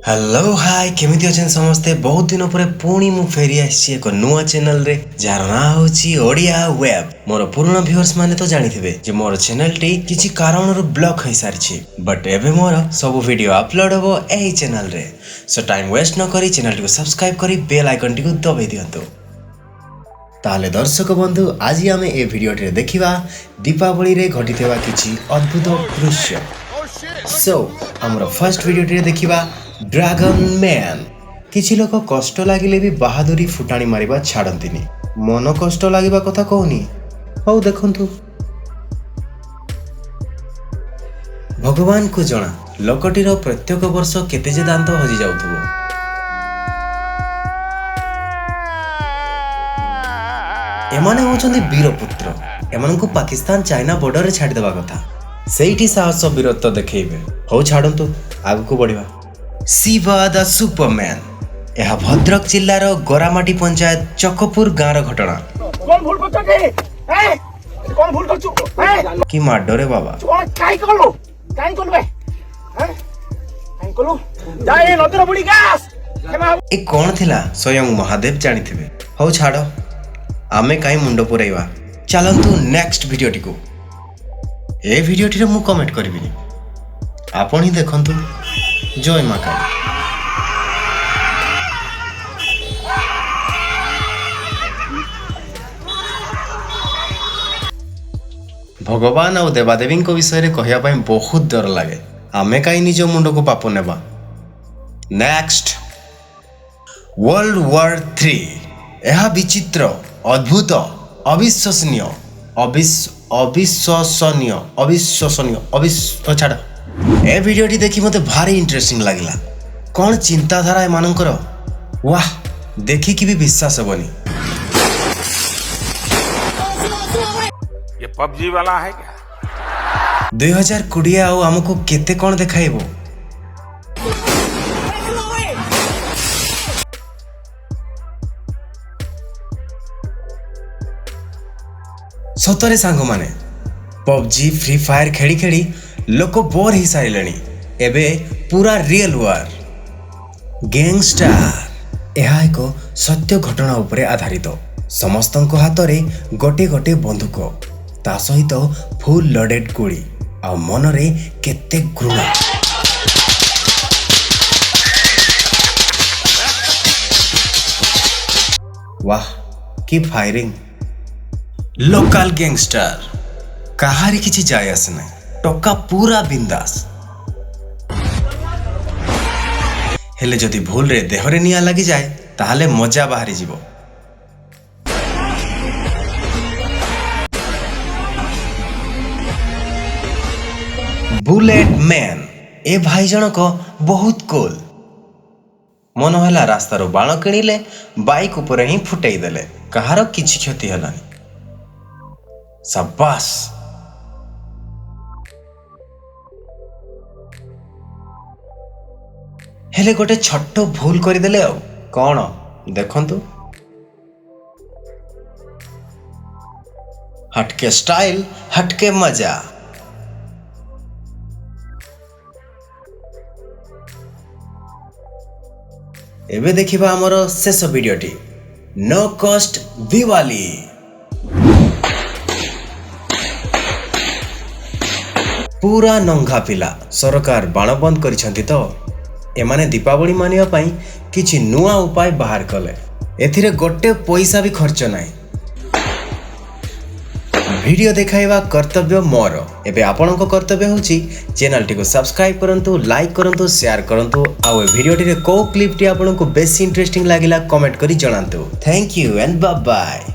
Hello hi केमिति अछन समस्ते बहुत दिन पर पुणी मु फेरी आसी एक नुआ चैनल रे जार ना होची ओडिया वेब। मोर पुराना व्यूअर्स माने तो जानिथिबे जे मोर चैनल टी किछि कारण रो ब्लॉक होई सारछि, बट एबे मोर सब वीडियो अपलोड होबो एही चैनल रे। सो टाइम वेस्ट न करी चैनल को सब्सक्राइब करी बेल आइकन टी को दबाई दियंतु। ताले दर्शक बंधु आज आमे ए वीडियो रे देखिबा दीपावली रे घटितबा किछि अद्भुत दृश्य। सो हमर फर्स्ट वीडियो रे देखिबा ड्रैगन मैन। किछि लोक कष्ट लागिले भी बहादुरी फुटाणी मारिबा छाड़ंतिनी, मन कष्ट लागिबा कथा कहूनी। हौ देखंतु भगवान को जणा लोकटीर प्रत्येक वर्ष केते जे दांत हजि जाउथबो। एमाने होचंदी वीरपुत्र, एमानकु पाकिस्तान चाइना बॉर्डर रे छाडी देबा कथा। सेइठी साहस वीरत्व देखैबे। हौ छाडंतु आगु बढ़िबा। Shiva the Superman. यह भद्रक जिल्लार गोरामाटी पंचायत चकपुर गाँव घटना। कौन भूल करछो के? कौन भूल करछो? कि माडरे बाबा कौन काई करलो? काई करबे? काई करलो? जाए नदीर बुडी गास। ए कोन थिला स्वयं महादेव जानिथिबे। हौ छाडो आमे काई मुंडो पुराइबा। चलंतु नेक्स्ट वीडियो टिको। ए वीडियो टिरे मु कमेंट करबिनी, आपण ही देखंतु। जय मां काली। भगवान और देवादेवी विषय कहया पाई बहुत डर लगे। आमे काई निज मुंड को पाप नेबा। Next world war 3। यह विचित्र अद्भुत अविश्वसनीय छाड़। ए वीडियो टी देखी मते भारी इंटरेस्टिंग लागिला। कौन चिंताधारा ए मानकर, वाह देखी कि भी विश्वास होबनी। ये पबजी वाला है क्या? 2020 आउ हमको केते कौन देखाइबो। सतरे सांग माने पबजी फ्री फायर खेली खेली लोक बोर ही सारिलेनी। एबे पूरा रियल वार गैंगस्टर। यह एक सत्य घटना उपरे आधारित। समस्तंको हाथ रे गोटे गोटे बंदूक, ता सहित फुल लोडेड गोली आ मन रे केते घृणा। वाह की फायरिंग। लोकल गैंगस्टर कहारी किछि जाय आसे नै, टका पूरा बिंदास। हेले जदि भूल रे देहरे निया लगी जाए ताहले मजा बाहरी जीवो। Bullet man. ए भाई जनक बहुत कूल। मन होला रास्तार बाण किणिले बाइक ऊपर ही फुटाई देले, कहार किछि क्षति हलानी। शाबाश। हेले गोटे छोट भूल करदेले आउ कौन देखंतु। हटके स्टाइल हटके मजा। एबे देखिबा हमर शेष वीडियोटी नो कॉस्ट दिवाली। पूरा नंगा पिला सरकार बाण बंद करिसंती तो एमाने दीपावली मानिया पाई किछि नुआ उपाय बाहर कले। एथिरे गोटे पैसा भी खर्च नाही। वीडियो देखाइबा कर्तव्य मोर। एबे आपनको कर्तव्य होची चैनल टी को सब्सक्राइब करंतु, लाइक करंतु, शेयर करंतु। आ ए वीडियो टी रे को क्लिप टी आपनको बेसी इंटरेस्टिंग लागिला कमेंट करी जणांतु। Thank you and bye bye.